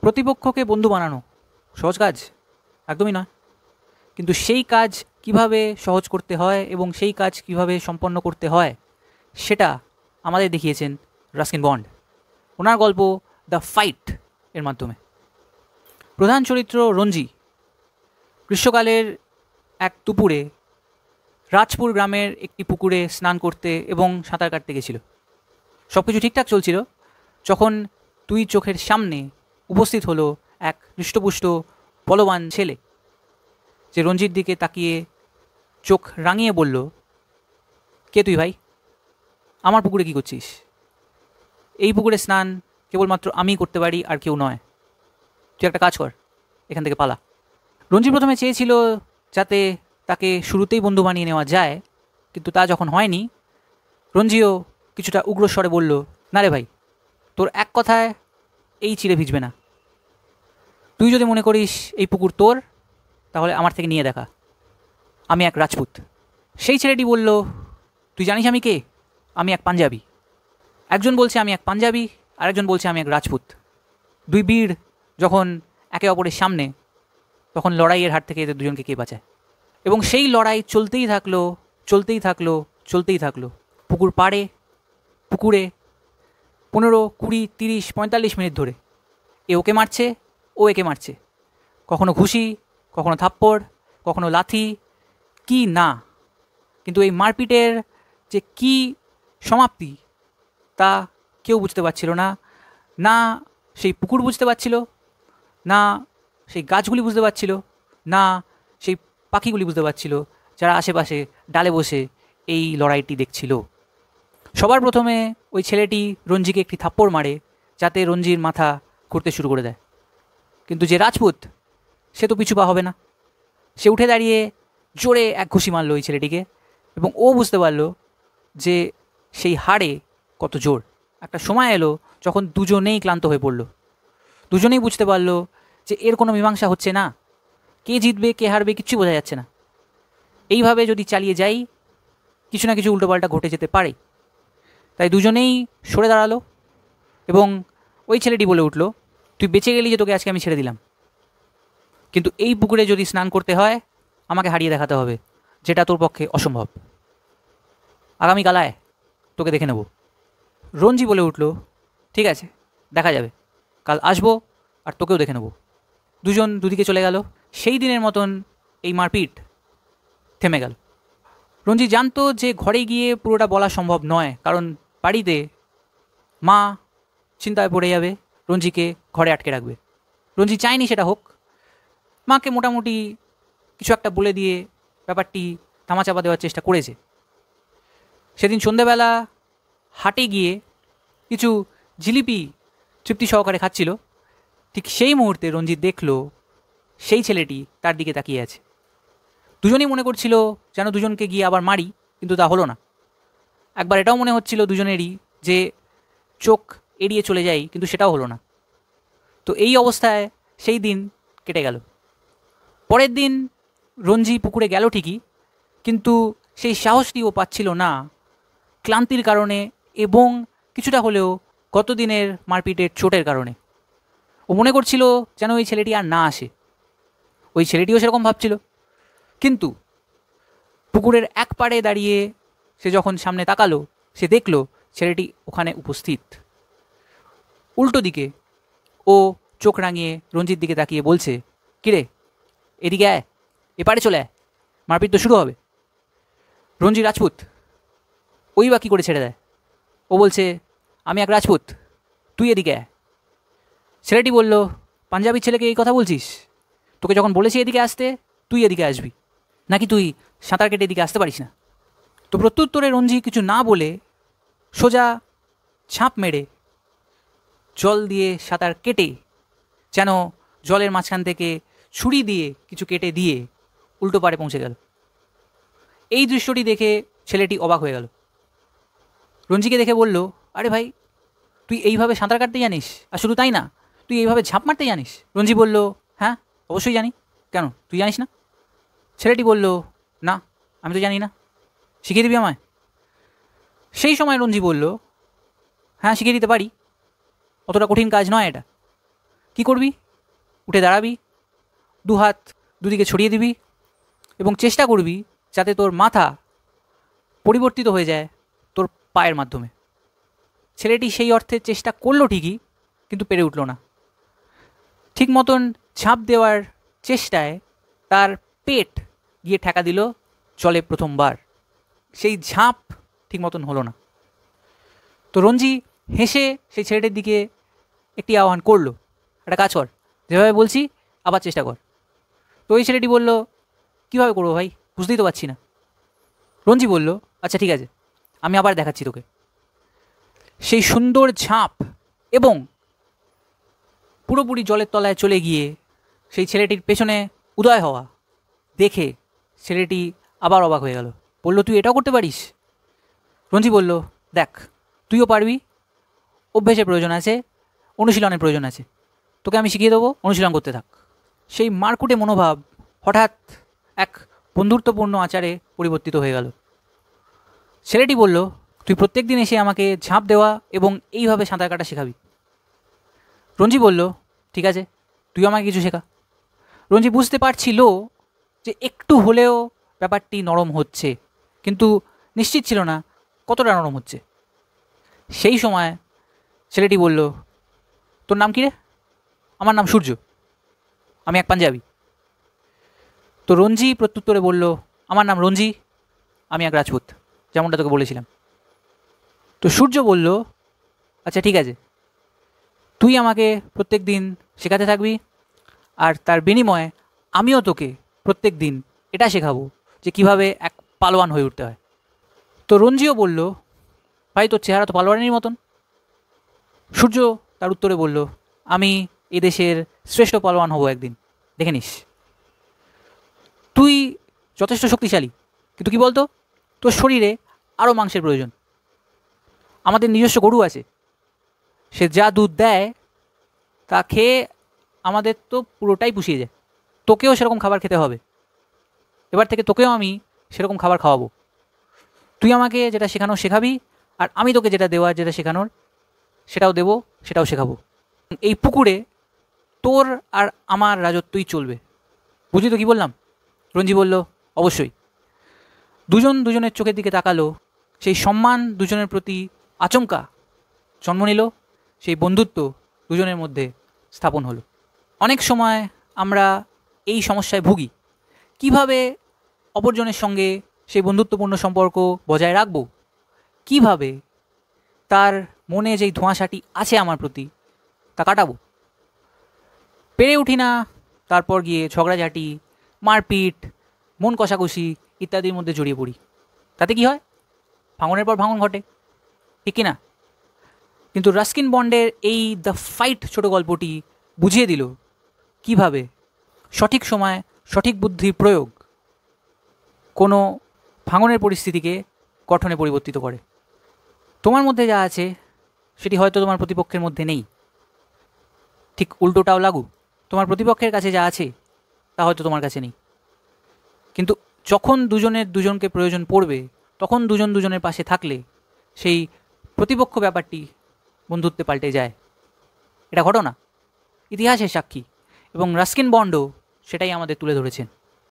প্রতিপক্ষকে বন্ধু বানানো সহজ কাজ একদমই নয়, কিন্তু সেই কাজ কিভাবে সহজ করতে হয় এবং সেই কাজ কিভাবে সম্পন্ন করতে হয় সেটা আমাদের দেখিয়েছেন রাস্কিন বন্ড ওনার গল্প দ্য ফাইট এর মাধ্যমে। প্রধান চরিত্র রঞ্জি গ্রীষ্মকালের এক দুপুরে রাজপুর গ্রামের একটি পুকুরে স্নান করতে এবং সাঁতার কাটতে গেছিল। সব কিছু ঠিকঠাক চলছিল যখন দুই চোখের সামনে উপস্থিত হলো এক হৃষ্টপুষ্ট বলবান ছেলে, যে রঞ্জির দিকে তাকিয়ে চোখ রাঙিয়ে বলল, কে তুই ভাই? আমার পুকুরে কী করছিস? এই পুকুরে স্নান কেবলমাত্র আমিই করতে পারি, আর কেউ নয়। তুই একটা কাজ কর, এখান থেকে পালা। রঞ্জি প্রথমে চেয়েছিল যাতে তাকে শুরুতেই বন্ধু বানিয়ে নেওয়া যায়, কিন্তু তা যখন হয়নি, রঞ্জিও কিছুটা উগ্রস্বরে বলল, না রে ভাই, তোর এক কথায় এই চিড়ে ভিজবে না। তুই যদি মনে করিস এই পুকুর তোর, তাহলে আমার থেকে নিয়ে দেখা, আমি এক রাজপুত। সেই ছেলেটি বলল, তুই জানিস আমি কে? আমি এক পাঞ্জাবি। একজন বলছে আমি এক পাঞ্জাবি, আরেকজন বলছে আমি এক রাজপুত। দুই বীর যখন একে অপরের সামনে, তখন লড়াইয়ের হাত থেকে এদের দুজনকে কে বাঁচায়? এবং সেই লড়াই চলতেই থাকলো, চলতেই থাকলো, চলতেই থাকলো। পুকুর পাড়ে, পুকুরে 15, 20, 30, 45 মিনিট ধরে এ ওকে মারছে, ও একে মারছে, কখনো ঘুষি, কখনো থাপ্পড়, কখনো লাথি, কি না। কিন্তু এই মারপিটের যে কি সমাপ্তি তা কেউ বুঝতে পারছিল না। না সেই পুকুর বুঝতে পারছিল, না সেই গাছগুলি বুঝতে পারছিল, না সেই পাখিগুলি বুঝতে পারছিল যারা আশেপাশে ডালে বসে এই লড়াইটি দেখছিল। সবার প্রথমে ওই ছেলেটি রঞ্জিকে একটি থাপ্পড় মারে, যাতে রঞ্জির মাথা ঘুরতে শুরু করে দেয়। কিন্তু যে রাজপুত, সে তো পিছু পা হবে না। সে উঠে দাঁড়িয়ে জোরে এক ঘুষি মারল ওই ছেলেটিকে, এবং ও বুঝতে পারল যে সেই হাড়ে কত জোর। একটা সময় এলো যখন দুজনেই ক্লান্ত হয়ে পড়ল। দুজনেই বুঝতে পারল যে এর কোনো মীমাংসা হচ্ছে না, কে জিতবে কে হারবে কিচ্ছু বোঝা যাচ্ছে না। এইভাবে যদি চালিয়ে যাই, কিছু না কিছু উল্টোপাল্টা ঘটে যেতে পারে। তাই দুজনেই সরে দাঁড়ালো, এবং ওই ছেলেটি বলে উঠল, তুই বেঁচে গেলি যে তোকে আজকে আমি ছেড়ে দিলাম, কিন্তু এই পুকুরে যদি স্নান করতে হয় আমাকে হারিয়ে দেখাতে হবে, যেটা তোর পক্ষে অসম্ভব। আগামীকাল আয়, তোকে দেখে নেব। রঞ্জি বলে উঠল, ঠিক আছে, দেখা যাবে, কাল আসবো আর তোকেও দেখে নেব। দুজন দুদিকে চলে গেল। সেই দিনের মতন এই মারপিট থেমে গেল। রঞ্জি জানতো যে ঘরে গিয়ে পুরোটা বলা সম্ভব নয়, কারণ বাড়িতে মা চিন্তায় পড়ে যাবে, রঞ্জিকে ঘরে আটকে রাখবে। রঞ্জি চায়নি সেটা হোক। মাকে মোটামুটি কিছু একটা বলে দিয়ে ব্যাপারটি ধামাচাপা দেওয়ার চেষ্টা করেছে। সেদিন সন্ধ্যেবেলা হাটে গিয়ে কিছু জিলিপি তৃপ্তি সহকারে খাচ্ছিল, ঠিক সেই মুহূর্তে রঞ্জিত দেখল সেই ছেলেটি তার দিকে তাকিয়ে আছে। দুজনেই মনে করছিল যেন দুজনকে গিয়ে আবার মারি, কিন্তু তা হলো না। একবার এটাও মনে হচ্ছিল দুজনেরই যে চোখ এড়িয়ে চলে যাই, কিন্তু সেটাও হলো না। তো এই অবস্থায় সেই দিন কেটে গেল। পরের দিন রঞ্জি পুকুরে গেল ঠিকই, কিন্তু সেই সাহসটি ও পাচ্ছিল না, ক্লান্তির কারণে এবং কিছুটা হলেও গতদিনের মারপিটের চোটের কারণে। ও মনে করছিল যেন ওই ছেলেটি আর না আসে। ওই ছেলেটিও সেরকম ভাবছিল, কিন্তু পুকুরের এক পাড়ে দাঁড়িয়ে সে যখন সামনে তাকালো, সে দেখল ছেলেটি ওখানে উপস্থিত। উল্টো দিকে ও চোখ রাঙিয়ে রঞ্জির দিকে তাকিয়ে বলছে, কিরে, এদিকে আয়, এপারে চলে আয়, মারপিট তো শুরু হবে। রঞ্জি রাজপুত, ওই বা কী করে ছেড়ে দেয়? ও বলছে, আমি এক রাজপুত, তুই এদিকে আয়। ছেলেটি বলল, পাঞ্জাবির ছেলেকে এই কথা বলছিস? তোকে যখন বলেছি এদিকে আসতে, তুই এদিকে আসবি, নাকি তুই সাঁতার কেটে এদিকে আসতে পারিস না? তো প্রত্যুত্তরে রঞ্জি কিছু না বলে সোজা ঝাঁপ মেরে জল দিয়ে সাঁতার কেটে, যেন জলের মাঝখান থেকে ছুরি দিয়ে কিছু কেটে দিয়ে উল্টো পাড়ে পৌঁছে গেল। এই দৃশ্যটি দেখে ছেলেটি অবাক হয়ে গেল। রঞ্জিকে দেখে বলল, আরে ভাই, তুই এইভাবে সাঁতার কাটতে জানিস? আর শুধু তাই না, তুই এইভাবে ঝাঁপ মারতে জানিস? রঞ্জি বলল, হ্যাঁ, অবশ্যই জানি। কেন, তুই জানিস না? ছেলেটি বলল, না, আমি তো জানি না, শিখিয়ে দিবি আমায়? সেই সময় রঞ্জি বলল, হ্যাঁ, শিখিয়ে দিতে পারি, অতটা কঠিন কাজ নয় এটা, কি করবি? উঠে দাঁড়াবি, দু হাত দুদিকে ছড়িয়ে দিবি এবং চেষ্টা করবি যাতে তোর মাথা পরিবর্তিত হয়ে যায় তোর পায়ের মাধ্যমে। ছেলেটি সেই অর্থে চেষ্টা করলো ঠিকই, কিন্তু পেরে উঠল না। ঠিক মতন ঝাঁপ দেওয়ার চেষ্টায় তার পেট গিয়ে ঠেকা দিল জলে প্রথমবার। সেই ঝাঁপ ঠিক মতন হলো না। তো রঞ্জি হেসে সেই ছেলেটির দিকে একটি আহ্বান করলো, একটা কাজ কর, যেভাবে বলছি আবার চেষ্টা কর। তো ওই ছেলেটি বলল, কীভাবে করবো ভাই, বুঝতেই তো পারছি না। রঞ্জি বলল, আচ্ছা ঠিক আছে, আমি আবার দেখাচ্ছি তোকে। সেই সুন্দর ঝাঁপ এবং পুরোপুরি জলের তলায় চলে গিয়ে সেই ছেলেটির পেছনে উদয় হওয়া দেখে ছেলেটি আবার অবাক হয়ে গেল। বলল, তুই এটাও করতে পারিস? রঞ্জি বলল, দেখ, তুইও পারবি, অভ্যেসের প্রয়োজন আছে, অনুশীলনের প্রয়োজন আছে, তোকে আমি শিখিয়ে দেবো, অনুশীলন করতে থাক। সেই মারকুটে মনোভাব হঠাৎ এক বন্ধুত্বপূর্ণ আচারে পরিবর্তিত হয়ে গেল। ছেলেটি বলল, তুই প্রত্যেক দিন এসে আমাকে ঝাঁপ দেওয়া এবং এইভাবে সাঁতার কাটা শেখাবি। রঞ্জি বলল, ঠিক আছে, তুই আমাকে কিছু শেখা। রঞ্জি বুঝতে পারছিল যে একটু হলেও ব্যাপারটি নরম হচ্ছে, কিন্তু নিশ্চিত ছিল না কতটা নরম হচ্ছে। সেই সময় ছেলেটি বলল, তোর নাম কী রে? আমার নাম সূর্য, আমি এক পাঞ্জাবি। তো রঞ্জি প্রত্যুত্তরে বলল, আমার নাম রঞ্জি, আমি এক রাজপুত, যেমনটা তোকে বলেছিলাম। তো সূর্য বলল, আচ্ছা ঠিক আছে, তুই আমাকে প্রত্যেক দিন শেখাতে থাকবি, আর তার বিনিময়ে আমিও তোকে প্রত্যেক দিন এটা শেখাবো যে কীভাবে এক পালোয়ান হয়ে উঠতে হয়। তো রঞ্জিও বলল, ভাই তোর চেহারা তো পালোয়ানেরই মতন। সূর্য তার উত্তরে বলল, আমি এদেশের শ্রেষ্ঠ পালোয়ান হব একদিন, দেখে নিস। তুই যথেষ্ট শক্তিশালী, কিন্তু কি বলতো, তোর শরীরে আরও মাংসের প্রয়োজন। আমাদের নিজস্ব গরু আছে, সে যা দুধ দেয় তা খেয়ে আমাদের তো পুরোটাই পুষিয়ে যায়। তোকেও সেরকম খাবার খেতে হবে, এবার থেকে তোকেও আমি সেরকম খাবার খাওয়াবো। তুই আমাকে যেটা শেখানোর শেখাবি, আর আমি তোকে যেটা দেওয়ার, যেটা শেখানোর সেটাও দেবো, সেটাও শেখাবো। এই পুকুরে তোর আর আমার রাজত্বই চলবে, বুঝলি তো কী বললাম? রঞ্জি বলল, অবশ্যই। দুজন দুজনের চোখের দিকে তাকালো, সেই সম্মান দুজনের প্রতি আচমকা জন্ম নিল, সেই বন্ধুত্ব দুজনের মধ্যে স্থাপন হলো। অনেক সময় আমরা এই সমস্যায় ভুগি, কিভাবে অপরজনের সঙ্গে সেই বন্ধুত্বপূর্ণ সম্পর্ক বজায় রাখব, কিভাবে তার মনে যেই ধোঁয়াশাটি আছে আমার প্রতি তা কাটাবো। পেরে উঠি না, তারপর গিয়ে ঝগড়াঝাটি, মারপিট, মন কষাকষি ইত্যাদির মধ্যে জড়িয়ে পড়ি। তাতে কি হয়? ভাঙনের পর ভাঙন ঘটে, ঠিক কি না? কিন্তু রাস্কিন বন্ডের এই দ্য ফাইট ছোট গল্পটি বুঝিয়ে দিল কিভাবে সঠিক সময় সঠিক বুদ্ধির প্রয়োগ কোনো ভাঙনের পরিস্থিতিকে গঠনে পরিবর্তিত করে। তোমার মধ্যে যা আছে সেটি হয়তো তোমার প্রতিপক্ষের মধ্যে নেই, ঠিক উল্টোটাও লাগু। তোমার প্রতিপক্ষের কাছে যা আছে তা হয়তো তোমার কাছে নেই, কিন্তু যখন দুজনের দুজনকে প্রয়োজন পড়বে তখন দুজন দুজনের পাশে থাকলে সেই প্রতিপক্ষ ব্যাপারটি বন্ধুত্বে পাল্টে যায়। এটা ঘটনা, ইতিহাসের সাক্ষী, এবং রাস্কিন বন্ডও সেটাই আমাদের তুলে ধরেছেন।